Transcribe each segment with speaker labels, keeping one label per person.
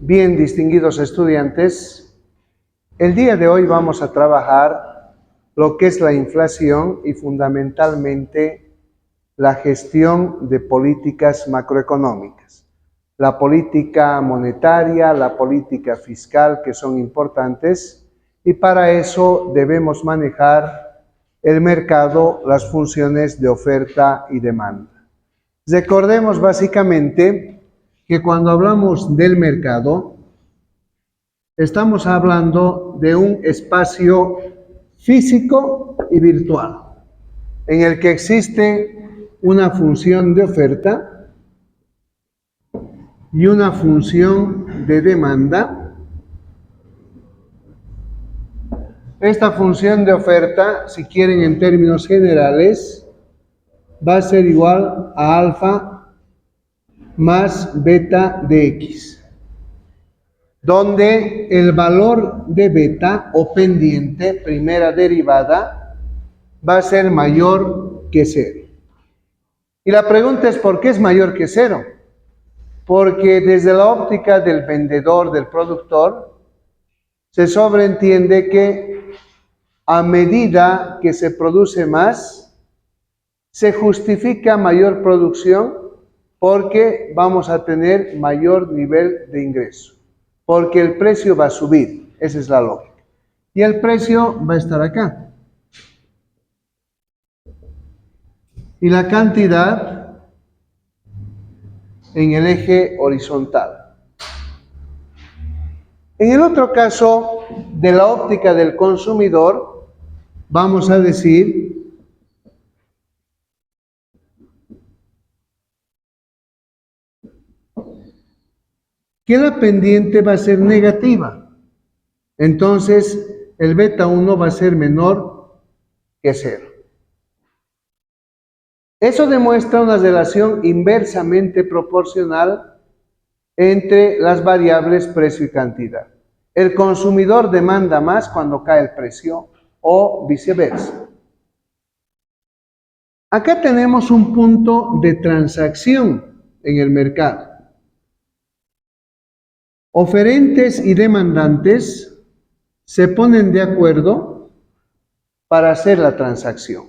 Speaker 1: Bien, distinguidos estudiantes, el día de hoy vamos a trabajar lo que es la inflación y fundamentalmente la gestión de políticas macroeconómicas, la política monetaria, la política fiscal, que son importantes, y para eso debemos manejar el mercado, las funciones de oferta y demanda. Recordemos básicamente que cuando hablamos del mercado, estamos hablando de un espacio físico y virtual, en el que existe una función de oferta y una función de demanda. Esta función de oferta, si quieren en términos generales, va a ser igual a alfa más beta de X, donde el valor de beta o pendiente, primera derivada, va a ser mayor que 0. Y la pregunta es, ¿por qué es mayor que 0? Porque desde la óptica del vendedor, del productor, se sobreentiende que a medida que se produce más, se justifica mayor producción porque vamos a tener mayor nivel de ingreso, porque el precio va a subir, esa es la lógica. Y el precio va a estar acá. Y la cantidad en el eje horizontal. En el otro caso, de la óptica del consumidor, vamos a decir que la pendiente va a ser negativa. Entonces, el beta 1 va a ser menor que 0. Eso demuestra una relación inversamente proporcional entre las variables precio y cantidad. El consumidor demanda más cuando cae el precio o viceversa. Acá tenemos un punto de transacción en el mercado. Oferentes y demandantes se ponen de acuerdo para hacer la transacción.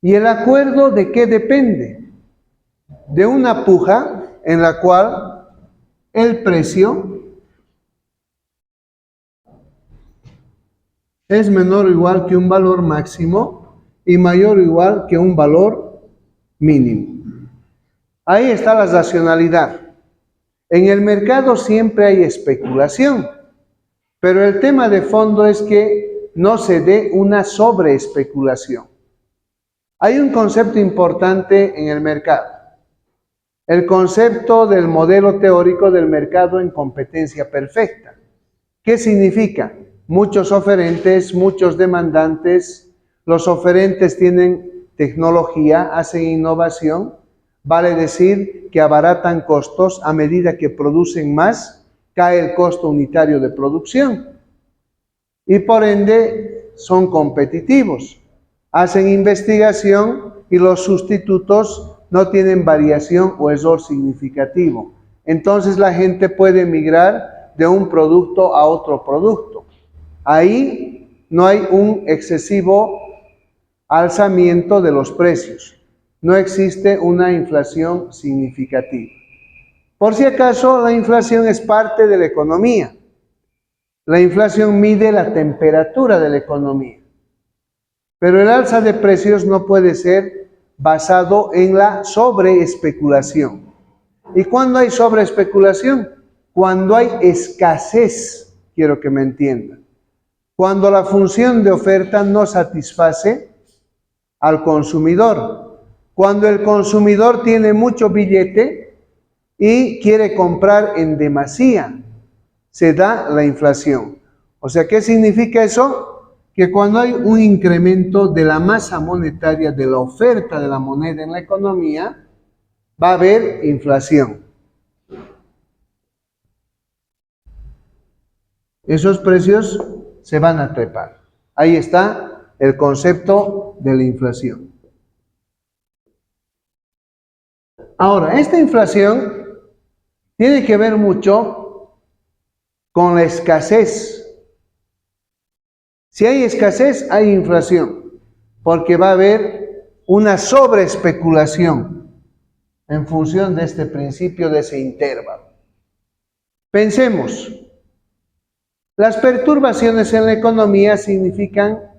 Speaker 1: ¿Y el acuerdo de qué depende? De una puja en la cual el precio es menor o igual que un valor máximo y mayor o igual que un valor mínimo. Ahí está la racionalidad. En el mercado siempre hay especulación, pero el tema de fondo es que no se dé una sobreespeculación. Hay un concepto importante en el mercado, el concepto del modelo teórico del mercado en competencia perfecta. ¿Qué significa? Muchos oferentes, muchos demandantes, los oferentes tienen tecnología, hacen innovación, vale decir que abaratan costos a medida que producen más, cae el costo unitario de producción y por ende son competitivos. Hacen investigación y los sustitutos no tienen variación o error significativo. Entonces la gente puede migrar de un producto a otro producto. Ahí no hay un excesivo alzamiento de los precios. No existe una inflación significativa. Por si acaso, la inflación es parte de la economía. La inflación mide la temperatura de la economía. Pero el alza de precios no puede ser basado en la sobreespeculación. ¿Y cuándo hay sobreespeculación? Cuando hay escasez, quiero que me entiendan. Cuando la función de oferta no satisface al consumidor. Cuando el consumidor tiene mucho billete y quiere comprar en demasía, se da la inflación. O sea, ¿qué significa eso? Que cuando hay un incremento de la masa monetaria, de la oferta de la moneda en la economía, va a haber inflación. Esos precios se van a trepar. Ahí está el concepto de la inflación. Ahora, esta inflación tiene que ver mucho con la escasez. Si hay escasez, hay inflación, porque va a haber una sobreespeculación en función de este principio, de ese intervalo. Pensemos, las perturbaciones en la economía significan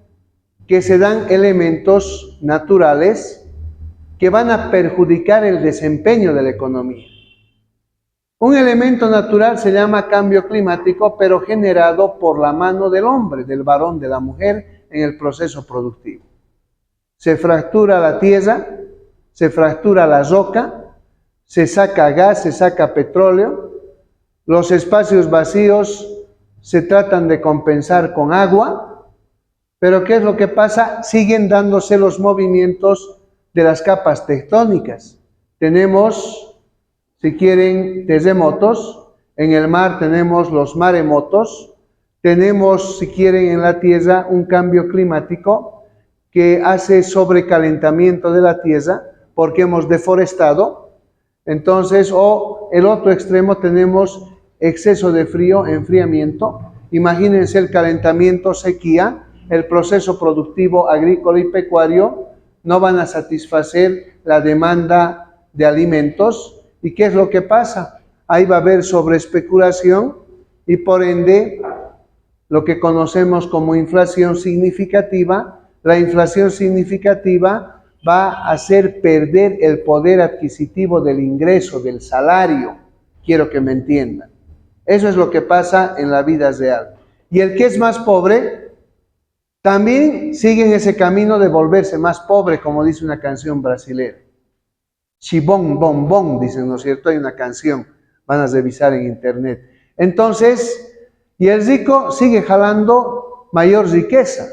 Speaker 1: que se dan elementos naturales que van a perjudicar el desempeño de la economía. Un elemento natural se llama cambio climático, pero generado por la mano del hombre, del varón, de la mujer, en el proceso productivo. Se fractura la tierra, se fractura la roca, se saca gas, se saca petróleo, los espacios vacíos se tratan de compensar con agua, pero ¿qué es lo que pasa? Siguen dándose los movimientos de las capas tectónicas. Tenemos, si quieren, terremotos, en el mar tenemos los maremotos, tenemos, si quieren, en la tierra un cambio climático que hace sobrecalentamiento de la tierra porque hemos deforestado. Entonces, o el otro extremo tenemos exceso de frío, enfriamiento. Imagínense el calentamiento, sequía, el proceso productivo agrícola y pecuario no van a satisfacer la demanda de alimentos. ¿Y qué es lo que pasa? Ahí va a haber sobreespeculación y por ende lo que conocemos como inflación significativa. La inflación significativa va a hacer perder el poder adquisitivo del ingreso, del salario. Quiero que me entiendan. Eso es lo que pasa en la vida real. Y el que es más pobre también sigue en ese camino de volverse más pobre, como dice una canción brasilera. Chibón, bom, bom, dicen, ¿no es cierto? Hay una canción, van a revisar en internet. Entonces, y el rico sigue jalando mayor riqueza.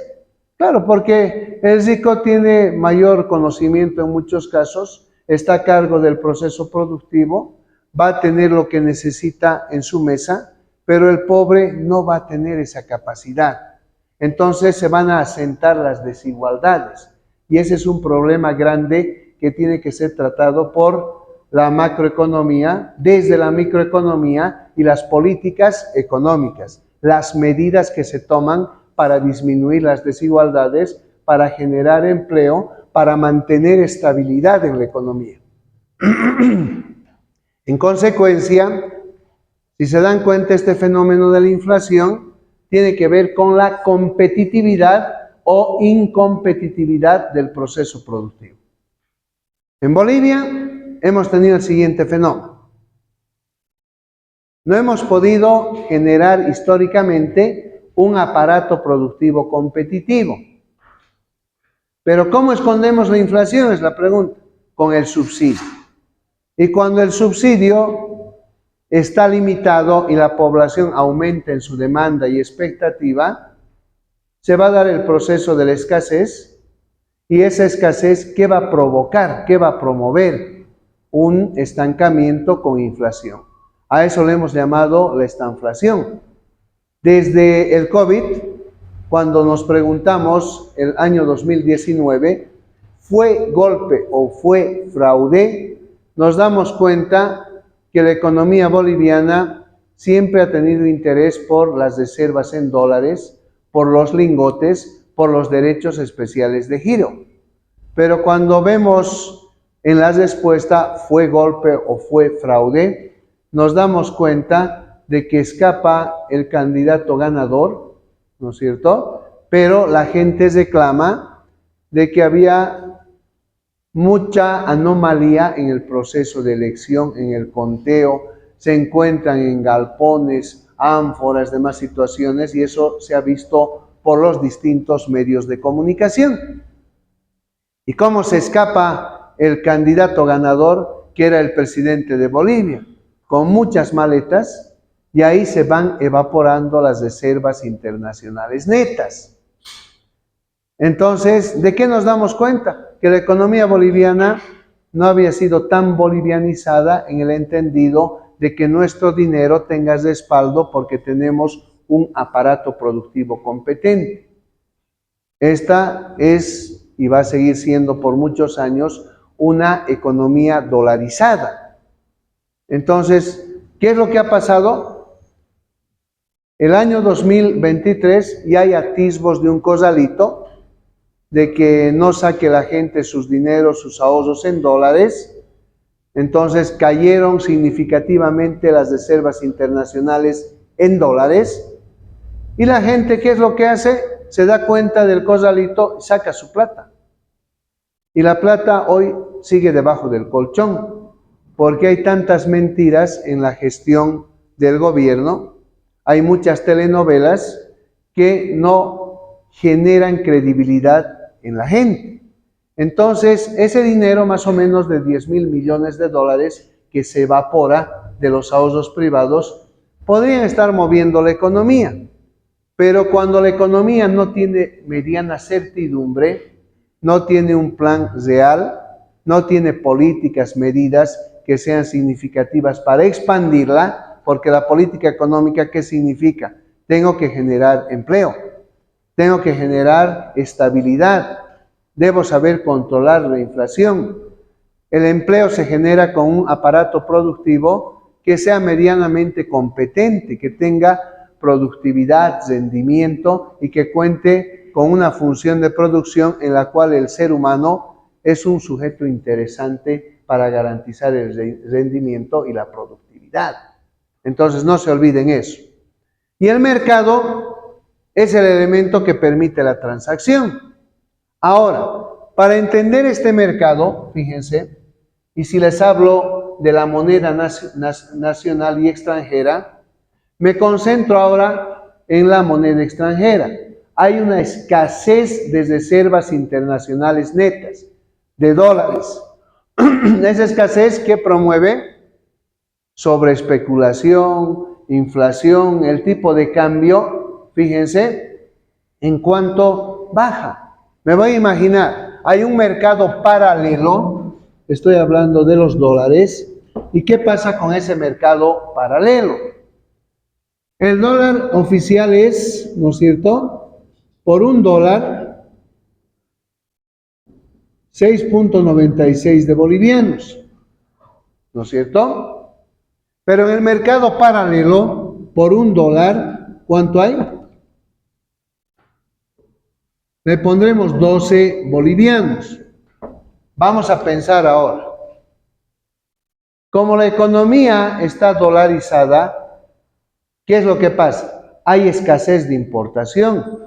Speaker 1: Claro, porque el rico tiene mayor conocimiento en muchos casos, está a cargo del proceso productivo, va a tener lo que necesita en su mesa, pero el pobre no va a tener esa capacidad. Entonces se van a asentar las desigualdades y ese es un problema grande que tiene que ser tratado por la macroeconomía, desde la microeconomía y las políticas económicas, las medidas que se toman para disminuir las desigualdades, para generar empleo, para mantener estabilidad en la economía. En consecuencia, si se dan cuenta, este fenómeno de la inflación tiene que ver con la competitividad o incompetitividad del proceso productivo. En Bolivia hemos tenido el siguiente fenómeno. No hemos podido generar históricamente un aparato productivo competitivo. Pero ¿cómo escondemos la inflación? Es la pregunta. Con el subsidio. Y cuando el subsidio está limitado y la población aumenta en su demanda y expectativa, se va a dar el proceso de la escasez. Y esa escasez, ¿qué va a provocar? ¿Qué va a promover? Un estancamiento con inflación. A eso le hemos llamado la estanflación. Desde el COVID, cuando nos preguntamos el año 2019, ¿fue golpe o fue fraude? Nos damos cuenta que la economía boliviana siempre ha tenido interés por las reservas en dólares, por los lingotes, por los derechos especiales de giro. Pero cuando vemos en la respuesta fue golpe o fue fraude, nos damos cuenta de que escapa el candidato ganador, ¿no es cierto? Pero la gente reclama de que había mucha anomalía en el proceso de elección, en el conteo, se encuentran en galpones, ánforas, demás situaciones, y eso se ha visto por los distintos medios de comunicación. ¿Y cómo se escapa el candidato ganador, que era el presidente de Bolivia? Con muchas maletas, y ahí se van evaporando las reservas internacionales netas. Entonces, ¿de qué nos damos cuenta? Que la economía boliviana no había sido tan bolivianizada en el entendido de que nuestro dinero tenga respaldo porque tenemos un aparato productivo competente. Esta es y va a seguir siendo por muchos años una economía dolarizada. Entonces, ¿qué es lo que ha pasado? El año 2023 ya hay atisbos de un corralito, de que no saque la gente sus dineros, sus ahorros en dólares. Entonces cayeron significativamente las reservas internacionales en dólares. Y la gente, ¿qué es lo que hace? Se da cuenta del corralito y saca su plata. Y la plata hoy sigue debajo del colchón, porque hay tantas mentiras en la gestión del gobierno. Hay muchas telenovelas que no generan credibilidad en la gente. Entonces, ese dinero, más o menos de 10.000 millones de dólares, que se evapora de los ahorros privados, podrían estar moviendo la economía. Pero cuando la economía no tiene mediana certidumbre, no tiene un plan real, no tiene políticas, medidas que sean significativas para expandirla, porque la política económica, ¿qué significa? Tengo que generar empleo, tengo que generar estabilidad, debo saber controlar la inflación. El empleo se genera con un aparato productivo que sea medianamente competente, que tenga productividad, rendimiento y que cuente con una función de producción en la cual el ser humano es un sujeto interesante para garantizar el rendimiento y la productividad. Entonces no se olviden eso. Y el mercado es el elemento que permite la transacción. Ahora, para entender este mercado, fíjense, y si les hablo de la moneda nacional y extranjera, me concentro ahora en la moneda extranjera. Hay una escasez de reservas internacionales netas, de dólares. Esa escasez que promueve sobre especulación, inflación, el tipo de cambio, fíjense, en cuanto baja. Me voy a imaginar, hay un mercado paralelo, estoy hablando de los dólares, ¿y qué pasa con ese mercado paralelo? El dólar oficial es, ¿no es cierto?, por un dólar, 6.96 de bolivianos, ¿no es cierto? Pero en el mercado paralelo, por un dólar, ¿cuánto hay? Le pondremos 12 bolivianos. Vamos a pensar ahora. Como la economía está dolarizada, ¿qué es lo que pasa? Hay escasez de importación.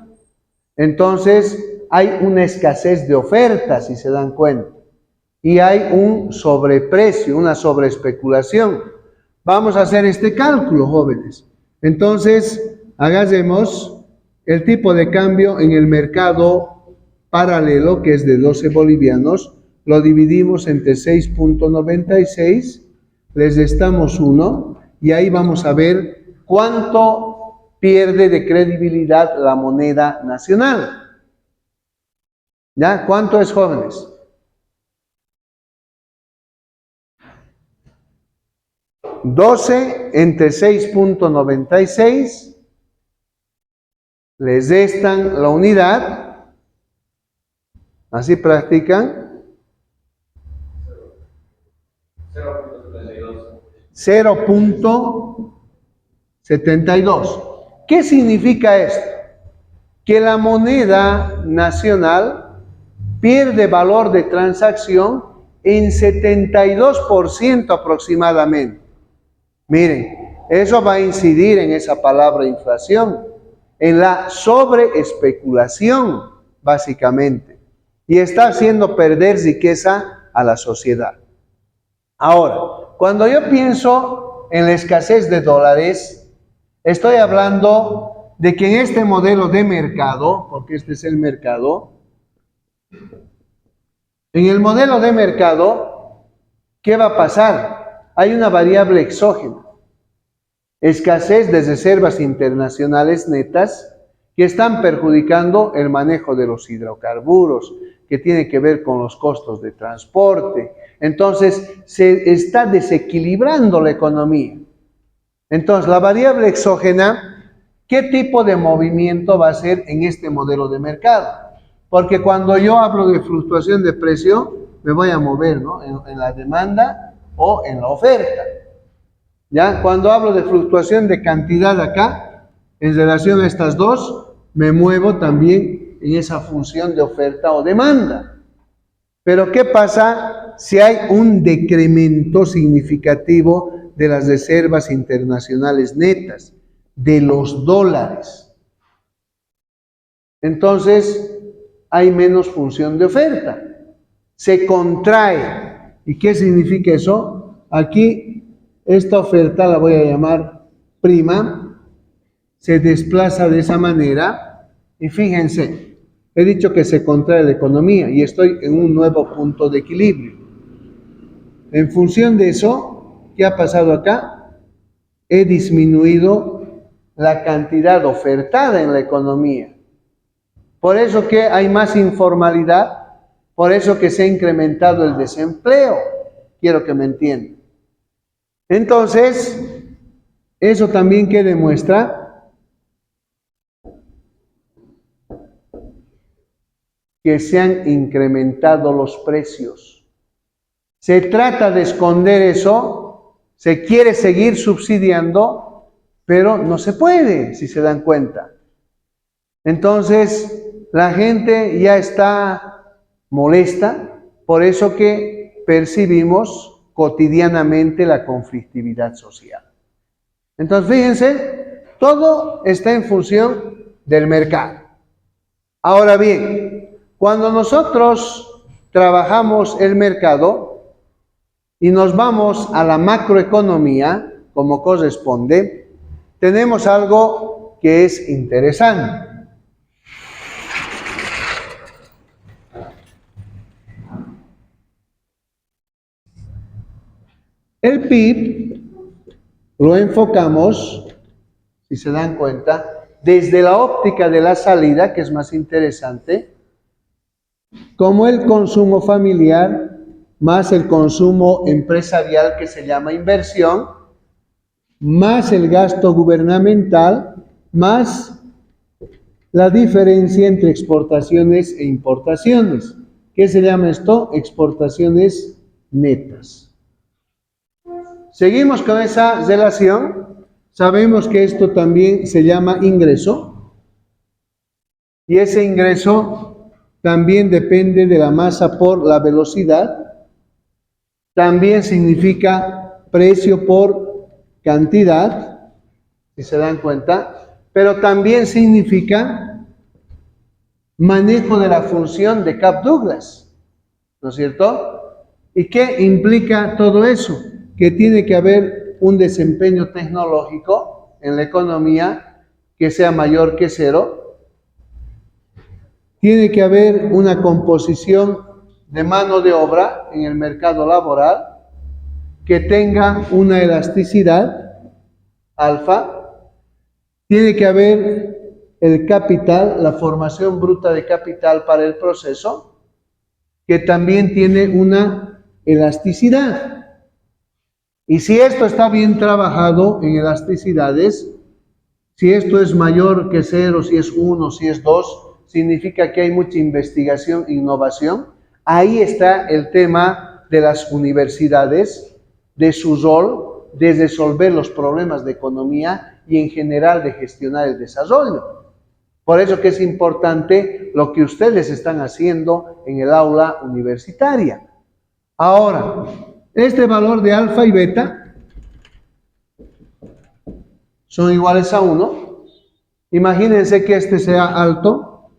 Speaker 1: Entonces, hay una escasez de oferta, si se dan cuenta. Y hay un sobreprecio, una sobreespeculación. Vamos a hacer este cálculo, jóvenes. Entonces, hagamos el tipo de cambio en el mercado paralelo, que es de 12 bolivianos, lo dividimos entre 6.96, les restamos 1, y ahí vamos a ver cuánto pierde de credibilidad la moneda nacional. ¿Ya? ¿Cuánto es, jóvenes? 12 entre 6.96, les restan la unidad, así practican, 0.72. ¿Qué significa esto? Que la moneda nacional pierde valor de transacción en 72% aproximadamente. Miren, eso va a incidir en esa palabra inflación, en la sobreespeculación, básicamente, y está haciendo perder riqueza a la sociedad. Ahora, cuando yo pienso en la escasez de dólares, estoy hablando de que en este modelo de mercado, porque este es el mercado, en el modelo de mercado, ¿qué va a pasar? Hay una variable exógena, escasez de reservas internacionales netas que están perjudicando el manejo de los hidrocarburos, que tiene que ver con los costos de transporte. Entonces, se está desequilibrando la economía. Entonces, la variable exógena, ¿qué tipo de movimiento va a hacer en este modelo de mercado? Porque cuando yo hablo de fluctuación de precio, me voy a mover, ¿no?, en la demanda o en la oferta. ¿Ya? Cuando hablo de fluctuación de cantidad acá, En relación a estas dos, me muevo también en esa función de oferta o demanda. Pero ¿qué pasa si hay un decremento significativo de las reservas internacionales netas, de los dólares? Entonces, hay menos función de oferta. Se contrae. ¿Y qué significa eso? Aquí, esta oferta la voy a llamar prima, se desplaza de esa manera, y fíjense, he dicho que se contrae la economía y estoy en un nuevo punto de equilibrio. En función de eso, ¿qué ha pasado acá? He disminuido la cantidad ofertada en la economía. Por eso que hay más informalidad, por eso que se ha incrementado el desempleo. Quiero que me entiendan. Entonces, eso también que demuestra que se han incrementado los precios. Se trata de esconder eso, se quiere seguir subsidiando, pero no se puede, si se dan cuenta. Entonces, la gente ya está molesta, por eso que percibimos cotidianamente la conflictividad social. Entonces, fíjense, todo está en función del mercado. Ahora bien, cuando nosotros trabajamos el mercado y nos vamos a la macroeconomía, como corresponde, tenemos algo que es interesante. El PIB lo enfocamos, si se dan cuenta, desde la óptica de la salida, que es más interesante, como el consumo familiar más el consumo empresarial, que se llama inversión, más el gasto gubernamental, más la diferencia entre exportaciones e importaciones. ¿Qué se llama esto? Exportaciones netas. Seguimos con esa relación. Sabemos que esto también se llama ingreso. Y ese ingreso también depende de la masa por la velocidad. También significa precio por cantidad, si se dan cuenta. Pero también significa manejo de la función de Kapf-Douglas, ¿no es cierto? ¿Y qué implica todo eso? Que tiene que haber un desempeño tecnológico en la economía que sea mayor que cero. Tiene que haber una composición de mano de obra en el mercado laboral que tenga una elasticidad alfa. Tiene que haber el capital, la formación bruta de capital para el proceso, que también tiene una elasticidad. Y si esto está bien trabajado en elasticidades, si esto es mayor que 0, si es 1, si es 2, significa que hay mucha investigación e innovación. Ahí está el tema de las universidades, de su rol, de resolver los problemas de economía y en general de gestionar el desarrollo. Por eso que es importante lo que ustedes están haciendo en el aula universitaria. Ahora, este valor de alfa y beta son iguales a 1. Imagínense que este sea alto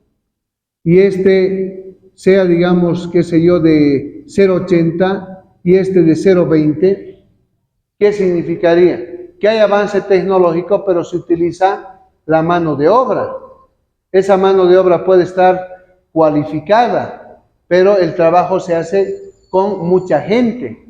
Speaker 1: y este sea, digamos, qué sé yo, de 0,80 y este de 0,20. ¿Qué significaría? Que hay avance tecnológico, pero se utiliza la mano de obra. Esa mano de obra puede estar cualificada, pero el trabajo se hace con mucha gente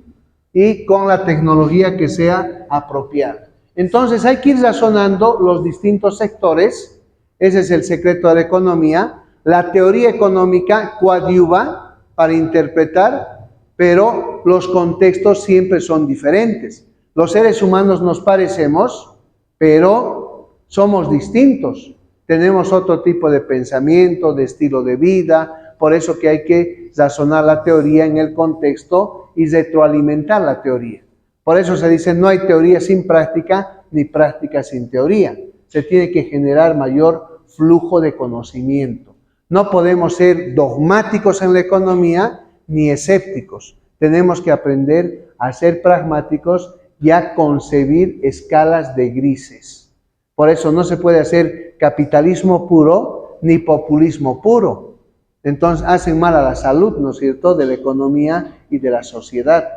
Speaker 1: y con la tecnología que sea apropiada. Entonces hay que ir razonando los distintos sectores. Ese es el secreto de la economía. La teoría económica coadyuva para interpretar, pero los contextos siempre son diferentes. Los seres humanos nos parecemos, pero somos distintos. Tenemos otro tipo de pensamiento, de estilo de vida, por eso que hay que razonar la teoría en el contexto y retroalimentar la teoría. Por eso se dice, no hay teoría sin práctica, ni práctica sin teoría. se tiene que generar mayor flujo de conocimiento. No podemos ser dogmáticos en la economía ni escépticos. Tenemos que aprender a ser pragmáticos y a concebir escalas de grises. Por eso no se puede hacer capitalismo puro ni populismo puro. Entonces hacen mal a la salud, ¿no es cierto?, de la economía y de la sociedad.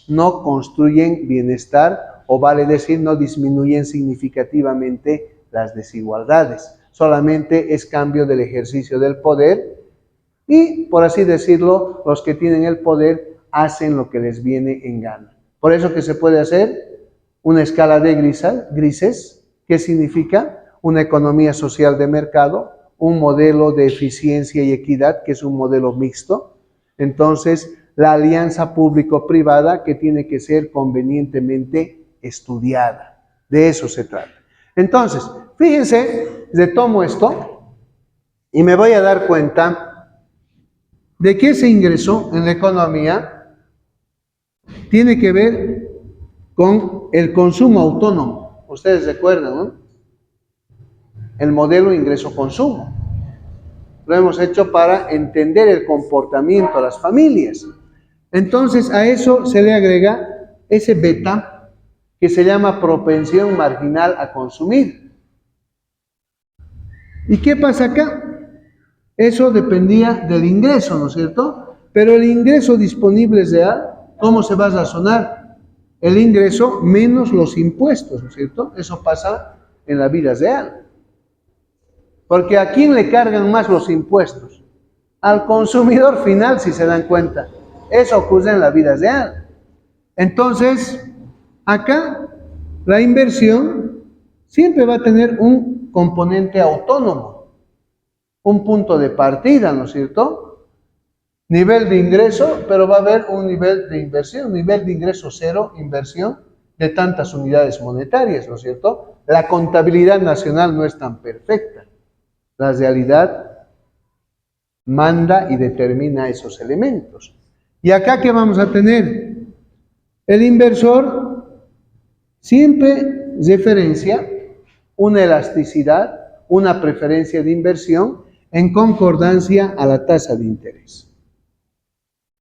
Speaker 1: No construyen bienestar, o vale decir, no disminuyen significativamente las desigualdades. Solamente es cambio del ejercicio del poder y, por así decirlo, los que tienen el poder hacen lo que les viene en gana. Por eso que se puede hacer una escala de grises, que significa una economía social de mercado, un modelo de eficiencia y equidad, que es un modelo mixto. Entonces, la alianza público-privada que tiene que ser convenientemente estudiada. De eso se trata. Entonces, fíjense, retomo esto y me voy a dar cuenta de que ese ingreso en la economía tiene que ver con el consumo autónomo. Ustedes recuerdan, ¿no? El modelo ingreso-consumo. Lo hemos hecho para entender el comportamiento de las familias. Entonces, a eso se le agrega ese beta que se llama propensión marginal a consumir. ¿Y qué pasa acá? Eso dependía del ingreso, ¿no es cierto? Pero el ingreso disponible es real. ¿Cómo se va a razonar? El ingreso menos los impuestos, ¿no es cierto? Eso pasa en la vida real. Porque ¿a quién le cargan más los impuestos? Al consumidor final, si se dan cuenta. Eso ocurre en la vida real. Entonces, acá la inversión siempre va a tener un componente autónomo, un punto de partida, ¿no es cierto? Nivel de ingreso, pero va a haber un nivel de inversión, nivel de ingreso cero, inversión de tantas unidades monetarias, ¿no es cierto? La contabilidad nacional no es tan perfecta. La realidad manda y determina esos elementos. ¿Y acá qué vamos a tener? El inversor siempre referencia una elasticidad, una preferencia de inversión en concordancia a la tasa de interés.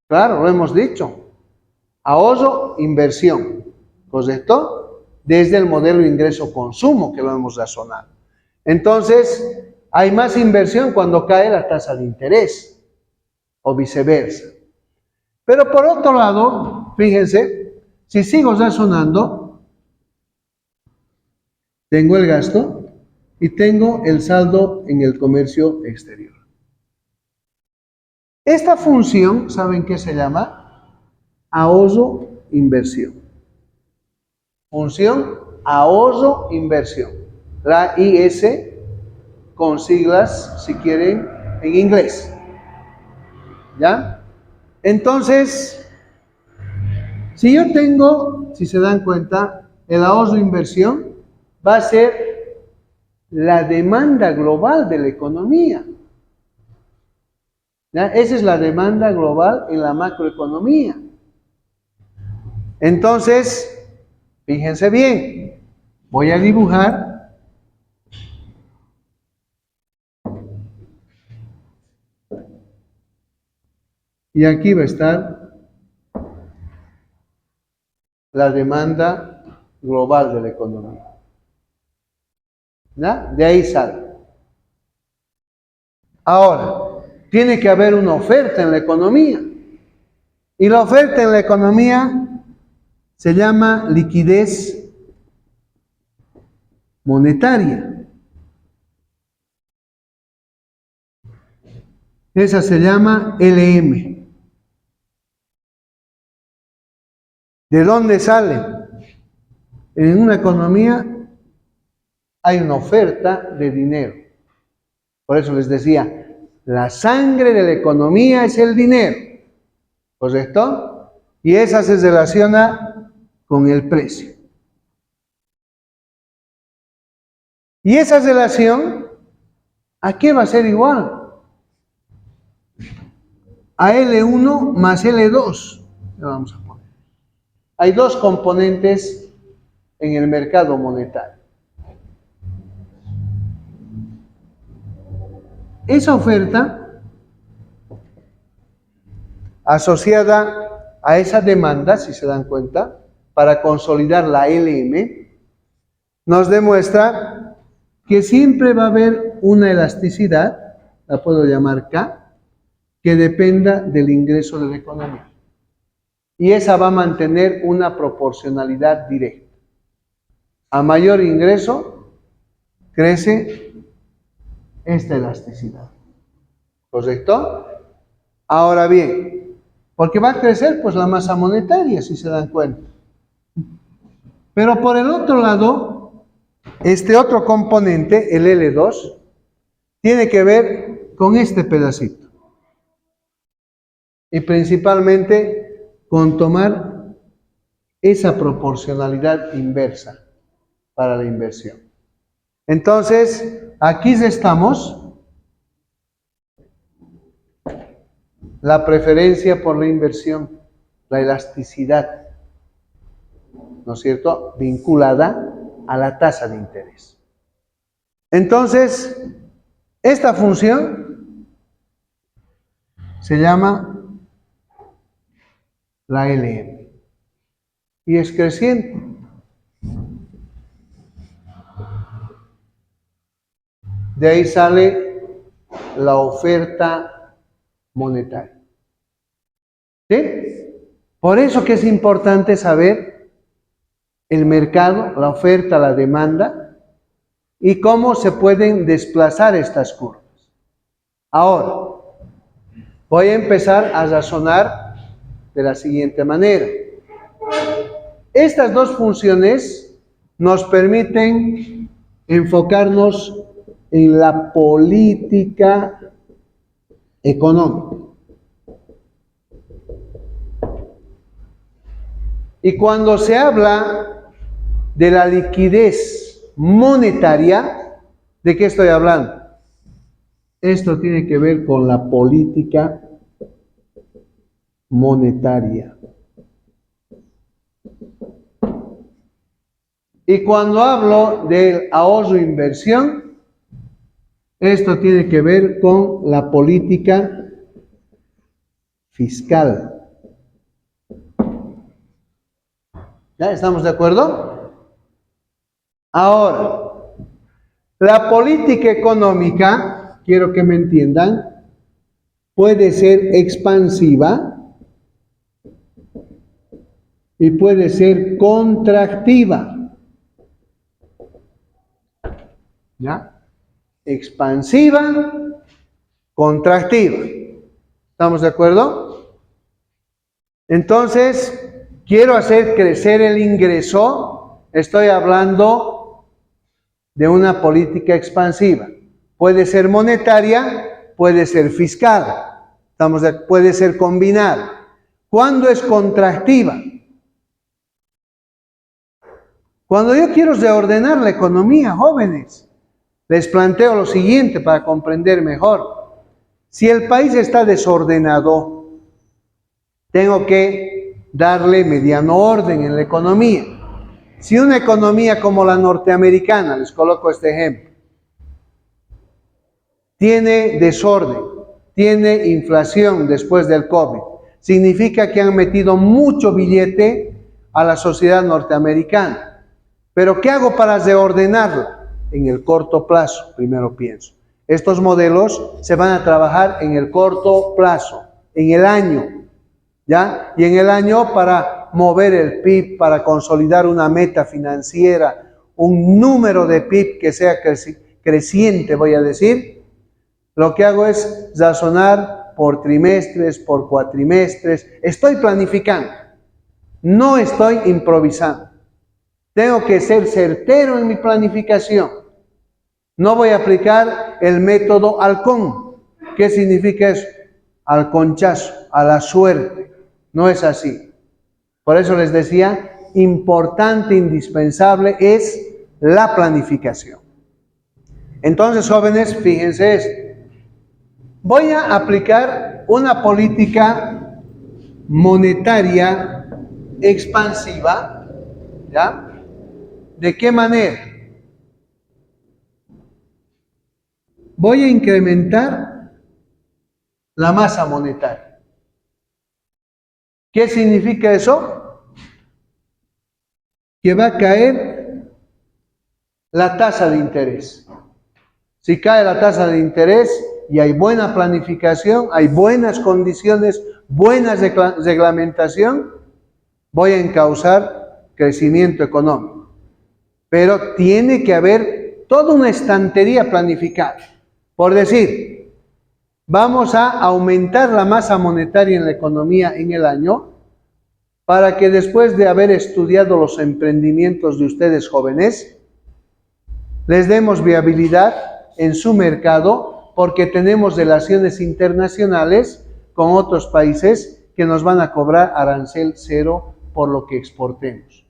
Speaker 1: Claro, lo hemos dicho. Ahorro, inversión, ¿correcto? Desde el modelo ingreso-consumo que lo hemos razonado. Entonces, hay más inversión cuando cae la tasa de interés o viceversa. Pero por otro lado, fíjense, si sigo razonando, tengo el gasto y tengo el saldo en el comercio exterior. Esta función, ¿saben qué se llama? Ahorro-inversión. Función ahorro-inversión. La IS con siglas, si quieren, en inglés. ¿Ya? Entonces, si yo tengo, si se dan cuenta, el ahorro-inversión va a ser la demanda global de la economía. ¿Ya? Esa es la demanda global en la macroeconomía. Entonces, fíjense bien, voy a dibujar y aquí va a estar la demanda global de la economía. ¿Ya? De ahí sale. Ahora, tiene que haber una oferta en la economía. Y la oferta en la economía se llama liquidez monetaria. Esa se llama LM. ¿De dónde sale? En una economía hay una oferta de dinero. Por eso les decía, la sangre de la economía es el dinero, ¿correcto? Y esa se relaciona con el precio. Y esa relación, ¿a qué va a ser igual? A L1 más L2. Le vamos a poner. Hay dos componentes en el mercado monetario. esa oferta asociada a esa demanda, si se dan cuenta, para consolidar la LM, nos demuestra que siempre va a haber una elasticidad, la puedo llamar K, que dependa del ingreso de la economía. Y esa va a mantener una proporcionalidad directa. A mayor ingreso, crece esta elasticidad. ¿Correcto? Ahora bien, ¿por qué va a crecer? Pues la masa monetaria, si se dan cuenta. Pero por el otro lado, este otro componente, el L2, tiene que ver con este pedacito. Y principalmente con tomar esa proporcionalidad inversa para la inversión. Entonces, aquí estamos. La preferencia por la inversión, la elasticidad, ¿no es cierto?, vinculada a la tasa de interés. Entonces, esta función se llama la LM y es creciente. De ahí sale la oferta monetaria. ¿Sí? Por eso que es importante saber el mercado, la oferta, la demanda y cómo se pueden desplazar estas curvas. Ahora, voy a empezar a razonar de la siguiente manera. Estas dos funciones nos permiten enfocarnos en la política económica. Y cuando se habla de la liquidez monetaria, ¿de qué estoy hablando? Esto tiene que ver con la política monetaria. Y cuando hablo del ahorro e inversión, esto tiene que ver con la política fiscal. ¿Ya estamos de acuerdo? Ahora, la política económica, quiero que me entiendan, puede ser expansiva y puede ser contractiva. ¿Ya? Expansiva, contractiva. ¿Estamos de acuerdo? Entonces, quiero hacer crecer el ingreso, estoy hablando de una política expansiva. Puede ser monetaria, puede ser fiscal, puede ser combinada. ¿Cuándo es contractiva? Cuando yo quiero reordenar la economía, jóvenes, les planteo lo siguiente para comprender mejor. Si el país está desordenado, tengo que darle mediano orden en la economía. Si una economía como la norteamericana, les coloco este ejemplo, tiene desorden, tiene inflación después del COVID, significa que han metido mucho billete a la sociedad norteamericana. Pero ¿qué hago para reordenarla? En el corto plazo, primero pienso. Estos modelos se van a trabajar en el corto plazo, en el año, ¿ya? Y en el año para mover el PIB, para consolidar una meta financiera, un número de PIB que sea creciente, voy a decir. Lo que hago es razonar por trimestres, por cuatrimestres. Estoy planificando, no estoy improvisando. Tengo que ser certero en mi planificación. No voy a aplicar el método halcón. ¿Qué significa eso? Al conchazo, a la suerte. No es así. Por eso les decía, importante, indispensable es la planificación. Entonces, jóvenes, fíjense esto. Voy a aplicar una política monetaria expansiva, ¿ya? ¿De qué manera? voy a incrementar la masa monetaria. ¿Qué significa eso? Que va a caer la tasa de interés. Si cae la tasa de interés y hay buena planificación, hay buenas condiciones, buena reglamentación, voy a encauzar crecimiento económico. Pero tiene que haber toda una estantería planificada. Por decir, vamos a aumentar la masa monetaria en la economía en el año para que después de haber estudiado los emprendimientos de ustedes jóvenes, les demos viabilidad en su mercado porque tenemos relaciones internacionales con otros países que nos van a cobrar arancel cero por lo que exportemos.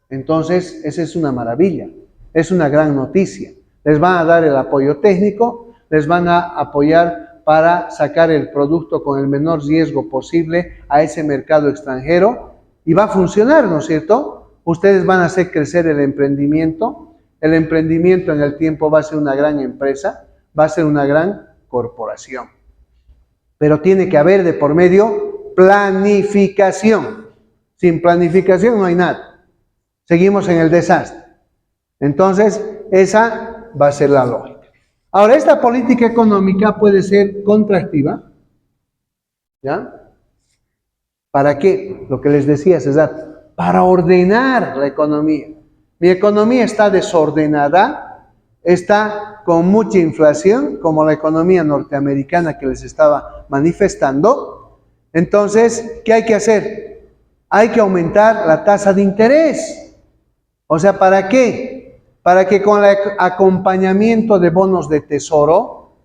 Speaker 1: Entonces, esa es una maravilla, es una gran noticia. Les van a dar el apoyo técnico, les van a apoyar para sacar el producto con el menor riesgo posible a ese mercado extranjero y va a funcionar, ¿no es cierto? Ustedes van a hacer crecer el emprendimiento en el tiempo va a ser una gran empresa, va a ser una gran corporación. Pero tiene que haber de por medio planificación. Sin planificación no hay nada. Seguimos en el desastre. Entonces, esa va a ser la lógica. Ahora, esta política económica puede ser contractiva, ¿ya? ¿Para qué? Lo que les decía César, para ordenar la economía. Mi economía está desordenada, está con mucha inflación, como la economía norteamericana que les estaba manifestando. Entonces, ¿qué hay que hacer? Hay que aumentar la tasa de interés. O sea, ¿para qué? Para que con el acompañamiento de bonos de tesoro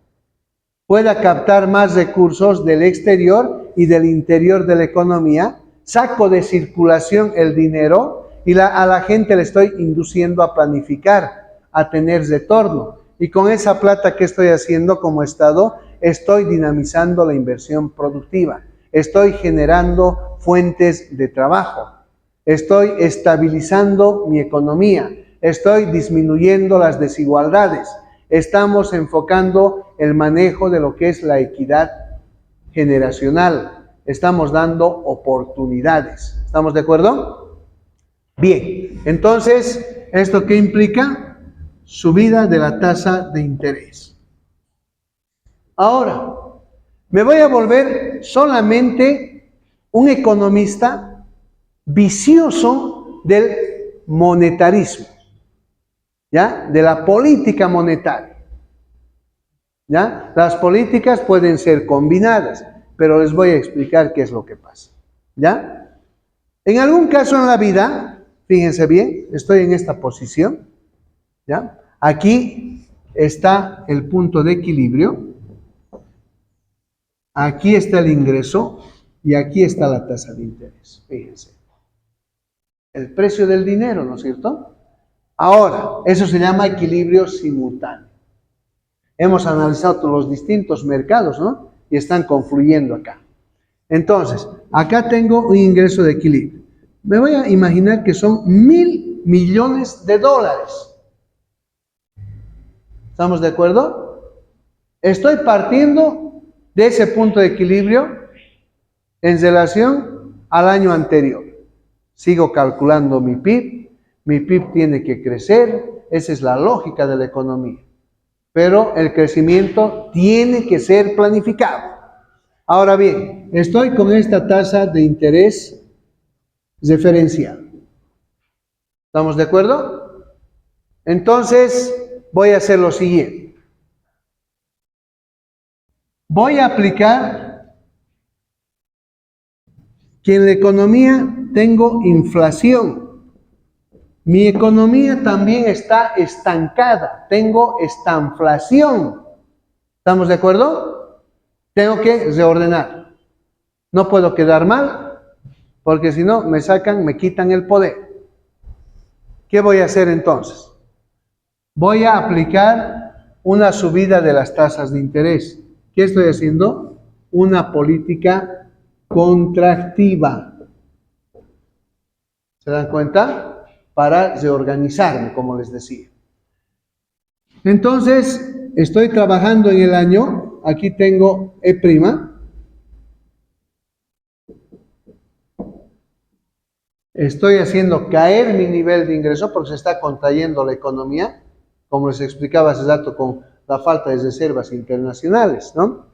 Speaker 1: pueda captar más recursos del exterior y del interior de la economía, saco de circulación el dinero y a la gente le estoy induciendo a planificar, a tener retorno. Y con esa plata que estoy haciendo como Estado, estoy dinamizando la inversión productiva, estoy generando fuentes de trabajo, estoy estabilizando mi economía, estoy disminuyendo las desigualdades, estamos enfocando el manejo de lo que es la equidad generacional, estamos dando oportunidades. ¿Estamos de acuerdo? Bien, entonces, ¿esto qué implica? Subida de la tasa de interés. Ahora, me voy a volver solamente un economista vicioso del monetarismo, ¿ya? De la política monetaria, ¿ya? Las políticas pueden ser combinadas, pero les voy a explicar qué es lo que pasa, ¿ya? En algún caso en la vida, fíjense bien, estoy en esta posición, ¿ya? Aquí está el punto de equilibrio, aquí está el ingreso y aquí está la tasa de interés, fíjense. El precio del dinero, ¿no es cierto? Ahora, eso se llama equilibrio simultáneo. Hemos analizado todos los distintos mercados, ¿no? Y están confluyendo acá. Entonces, acá tengo un ingreso de equilibrio. Me voy a imaginar que son $1.000 millones. ¿Estamos de acuerdo? Estoy partiendo de ese punto de equilibrio en relación al año anterior. Sigo calculando mi PIB tiene que crecer, esa es la lógica de la economía. Pero el crecimiento tiene que ser planificado. Ahora bien, estoy con esta tasa de interés referencial. ¿Estamos de acuerdo? Entonces, voy a hacer lo siguiente. Voy a aplicar que en la economía tengo inflación. Mi economía también está estancada. Tengo estanflación. ¿Estamos de acuerdo? Tengo que reordenar. No puedo quedar mal, porque si no me sacan, me quitan el poder. ¿Qué voy a hacer entonces? Voy a aplicar una subida de las tasas de interés. ¿Qué estoy haciendo? Una política contractiva. ¿Se dan cuenta? Para reorganizarme, como les decía. Entonces, estoy trabajando en el año, aquí tengo E', estoy haciendo caer mi nivel de ingreso porque se está contrayendo la economía, como les explicaba hace rato con la falta de reservas internacionales, ¿no?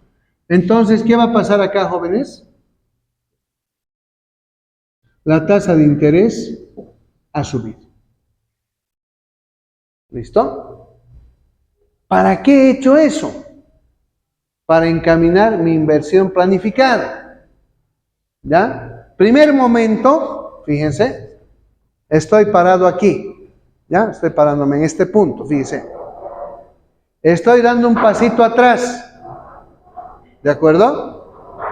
Speaker 1: Entonces, ¿qué va a pasar acá, jóvenes? La tasa de interés ha subido. ¿Listo? ¿Para qué he hecho eso? Para encaminar mi inversión planificada. ¿Ya? Primer momento, fíjense, estoy parado aquí. ¿Ya? Estoy parándome en este punto, fíjense. Estoy dando un pasito atrás. ¿De acuerdo?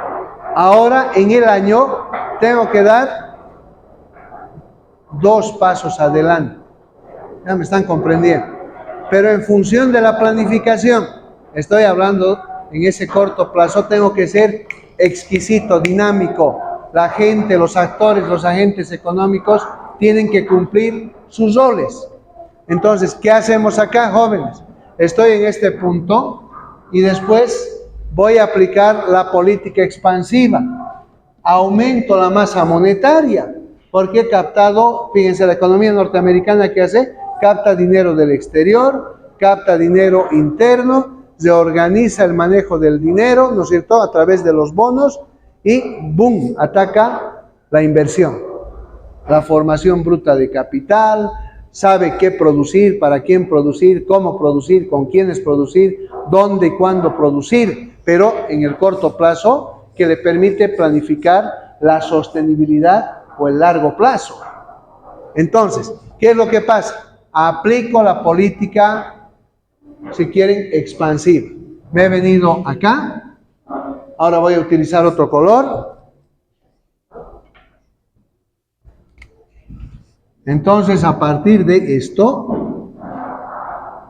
Speaker 1: Ahora, en el año, tengo que dar 2 pasos adelante. Ya me están comprendiendo. Pero en función de la planificación, estoy hablando en ese corto plazo, tengo que ser exquisito, dinámico. La gente, los actores, los agentes económicos tienen que cumplir sus roles. Entonces, ¿qué hacemos acá, jóvenes? Estoy en este punto y después voy a aplicar la política expansiva. Aumento la masa monetaria, porque he captado, fíjense, la economía norteamericana que hace, capta dinero del exterior, capta dinero interno, reorganiza el manejo del dinero, ¿no es cierto?, a través de los bonos y ¡boom!, ataca la inversión, la formación bruta de capital, sabe qué producir, para quién producir, cómo producir, con quiénes producir, dónde y cuándo producir, pero en el corto plazo que le permite planificar la sostenibilidad o el largo plazo. Entonces, ¿qué es lo que pasa? Aplico la política, si quieren, expansiva. Me he venido acá, ahora voy a utilizar otro color. Entonces, a partir de esto,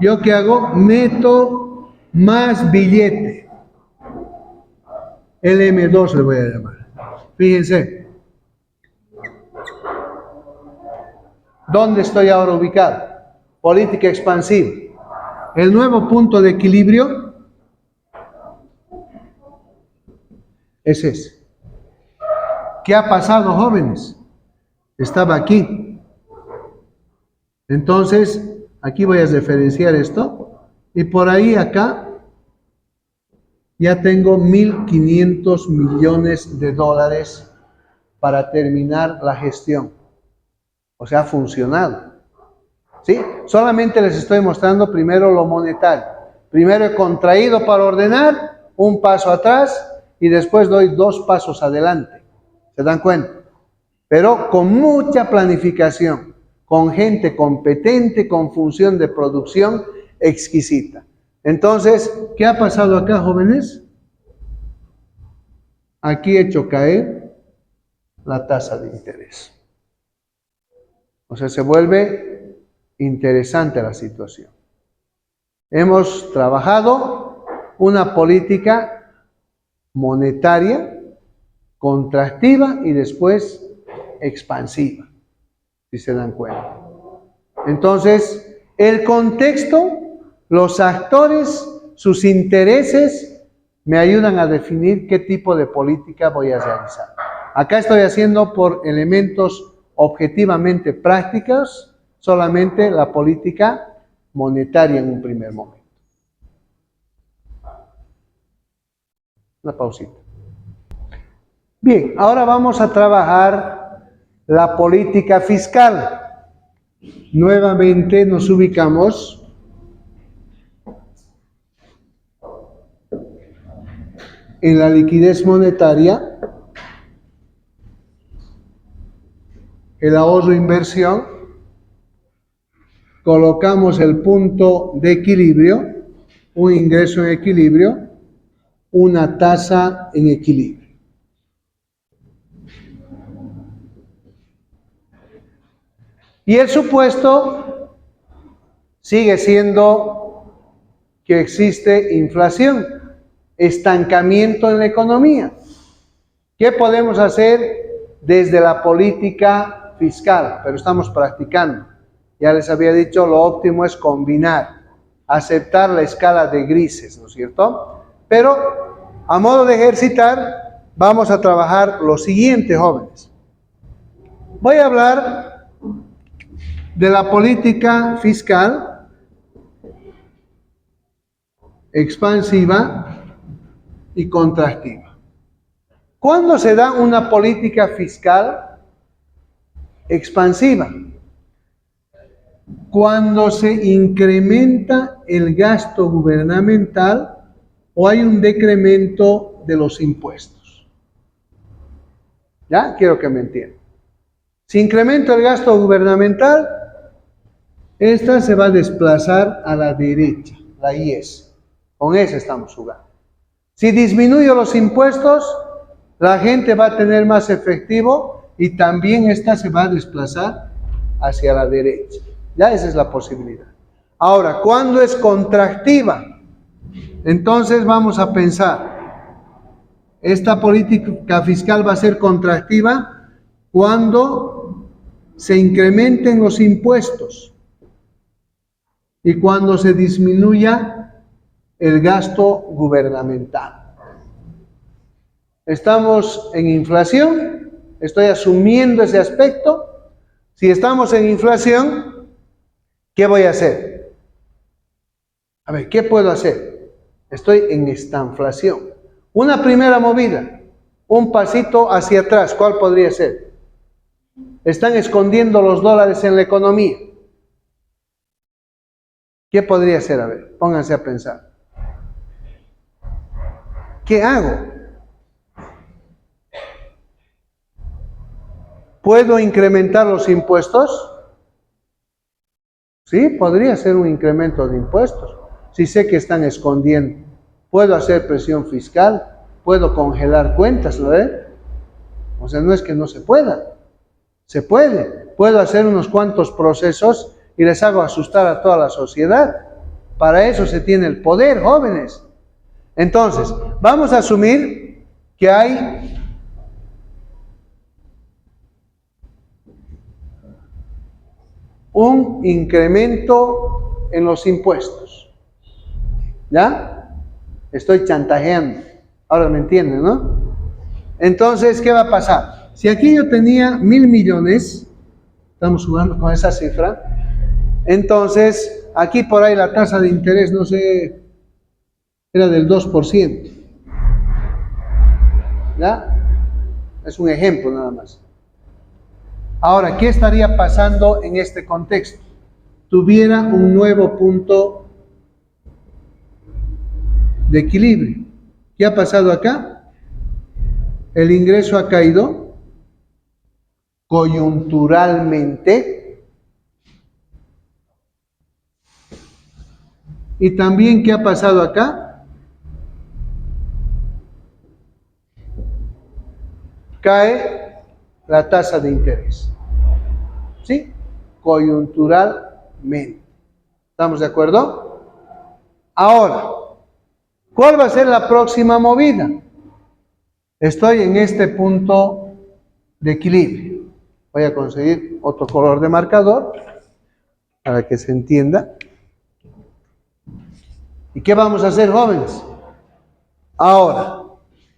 Speaker 1: ¿yo qué hago? Meto más billete. El M2 le voy a llamar. Fíjense. ¿Dónde estoy ahora ubicado? Política expansiva. El nuevo punto de equilibrio es ese. ¿Qué ha pasado, jóvenes? Estaba aquí. Entonces, aquí voy a referenciar esto. Y por ahí acá ya tengo 1.500 millones de dólares para terminar la gestión. O sea, ha funcionado. ¿Sí? Solamente les estoy mostrando primero lo monetario. Primero he contraído para ordenar, un paso atrás y después doy 2 pasos adelante. ¿Se dan cuenta? Pero con mucha planificación, con gente competente, con función de producción exquisita. Entonces, ¿qué ha pasado acá, jóvenes? Aquí he hecho caer la tasa de interés. O sea, se vuelve interesante la situación. Hemos trabajado una política monetaria contractiva y después expansiva, si se dan cuenta. Entonces, el contexto, los actores, sus intereses, me ayudan a definir qué tipo de política voy a realizar. Acá estoy haciendo por elementos objetivamente prácticos, solamente la política monetaria en un primer momento. Una pausita. Bien, ahora vamos a trabajar la política fiscal. Nuevamente nos ubicamos en la liquidez monetaria, el ahorro e inversión, colocamos el punto de equilibrio, un ingreso en equilibrio, una tasa en equilibrio. Y el supuesto sigue siendo que existe inflación, estancamiento en la economía. ¿Qué podemos hacer desde la política fiscal? Pero estamos practicando. Ya les había dicho, lo óptimo es combinar aceptar la escala de grises, ¿no es cierto? Pero a modo de ejercitar, vamos a trabajar lo siguiente, jóvenes. Voy a hablar de la política fiscal expansiva y contractiva. ¿Cuándo se da una política fiscal expansiva? Cuando se incrementa el gasto gubernamental o hay un decremento de los impuestos. ¿Ya? Quiero que me entiendan. Si incrementa el gasto gubernamental, esta se va a desplazar a la derecha, la IES. Con esa estamos jugando. Si disminuye los impuestos, la gente va a tener más efectivo y también esta se va a desplazar hacia la derecha. Ya esa es la posibilidad. Ahora, ¿cuándo es contractiva? Entonces vamos a pensar, esta política fiscal va a ser contractiva cuando se incrementen los impuestos y cuando se disminuya el gasto gubernamental. Estamos en inflación, estoy asumiendo ese aspecto. Si estamos en inflación, ¿qué voy a hacer? A ver, ¿qué puedo hacer? Estoy en estanflación. Una primera movida, un pasito hacia atrás, ¿cuál podría ser? Están escondiendo los dólares en la economía. ¿Qué podría ser? A ver, pónganse a pensar. ¿Qué hago? ¿Puedo incrementar los impuestos? Sí, podría ser un incremento de impuestos. Si sé que están escondiendo. Puedo hacer presión fiscal, puedo congelar cuentas, ¿lo ve? O sea, no es que no se pueda. Se puede. Puedo hacer unos cuantos procesos y les hago asustar a toda la sociedad. Para eso se tiene el poder, jóvenes. Entonces, vamos a asumir que hay un incremento en los impuestos. ¿Ya? Estoy chantajeando. Ahora me entienden, ¿no? Entonces, ¿qué va a pasar? Si aquí yo tenía 1.000 millones, estamos jugando con esa cifra, entonces, aquí por ahí la tasa de interés, no sé, era del 2%. ¿Ya? Es un ejemplo nada más. Ahora, ¿qué estaría pasando en este contexto? Tuviera un nuevo punto de equilibrio. ¿Qué ha pasado acá? El ingreso ha caído coyunturalmente. Y también, ¿qué ha pasado acá? Cae la tasa de interés. ¿Sí? Coyunturalmente. ¿Estamos de acuerdo? Ahora, ¿cuál va a ser la próxima movida? Estoy en este punto de equilibrio. Voy a conseguir otro color de marcador para que se entienda. ¿Y qué vamos a hacer, jóvenes? Ahora,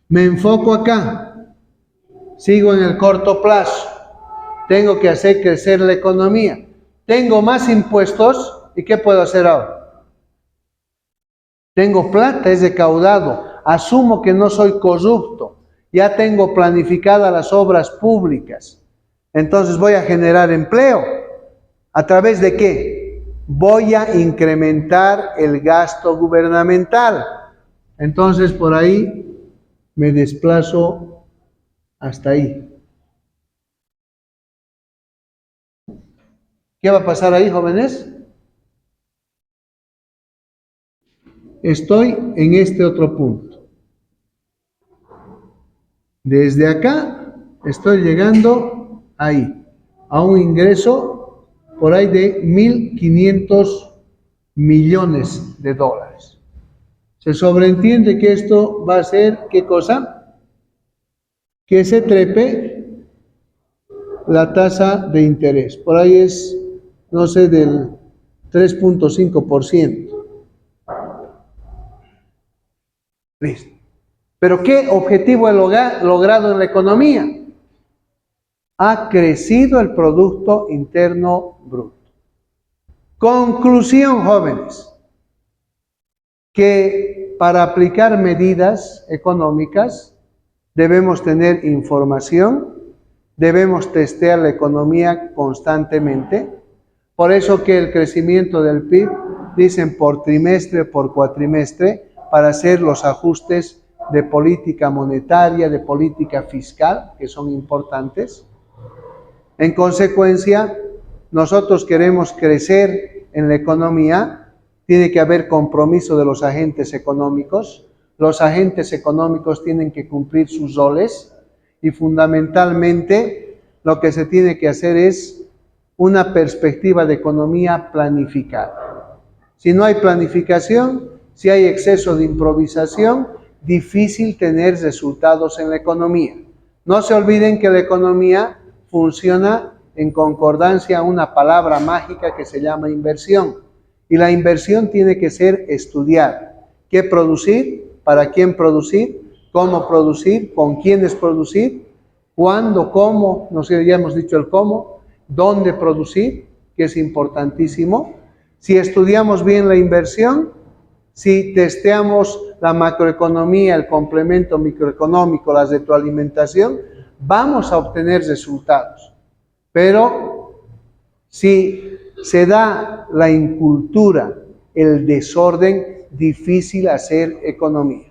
Speaker 1: me enfoco acá. Sigo en el corto plazo. Tengo que hacer crecer la economía. Tengo más impuestos. ¿Y qué puedo hacer ahora? Tengo plata, es recaudado. Asumo que no soy corrupto. Ya tengo planificadas las obras públicas. Entonces voy a generar empleo. ¿A través de qué? Voy a incrementar el gasto gubernamental. Entonces por ahí me desplazo hasta ahí. ¿Qué va a pasar ahí, jóvenes? Estoy en este otro punto. Desde acá estoy llegando ahí, a un ingreso por ahí de 1.500 millones de dólares. Se sobreentiende que esto va a ser, ¿qué cosa? Que se trepe la tasa de interés. Por ahí es, no sé, del 3.5%. Listo. Pero ¿qué objetivo he logrado en la economía? Ha crecido el Producto Interno Bruto. Conclusión, jóvenes, que para aplicar medidas económicas debemos tener información, debemos testear la economía constantemente. Por eso que el crecimiento del PIB, dicen por trimestre, por cuatrimestre, para hacer los ajustes de política monetaria, de política fiscal, que son importantes. En consecuencia, nosotros queremos crecer en la economía, tiene que haber compromiso de los agentes económicos. Los agentes económicos tienen que cumplir sus roles y fundamentalmente lo que se tiene que hacer es una perspectiva de economía planificada. Si no hay planificación, si hay exceso de improvisación, difícil tener resultados en la economía. No se olviden que la economía funciona en concordancia a una palabra mágica que se llama inversión. Y la inversión tiene que ser estudiar. ¿Qué producir? ¿Para quién producir? ¿Cómo producir? ¿Con quiénes producir? ¿Cuándo? ¿Cómo? No sé, ya hemos dicho el cómo. ¿Dónde producir? Que es importantísimo. Si estudiamos bien la inversión, si testeamos la macroeconomía, el complemento microeconómico, la retroalimentación, vamos a obtener resultados. Pero si se da la incultura, el desorden, difícil hacer economía.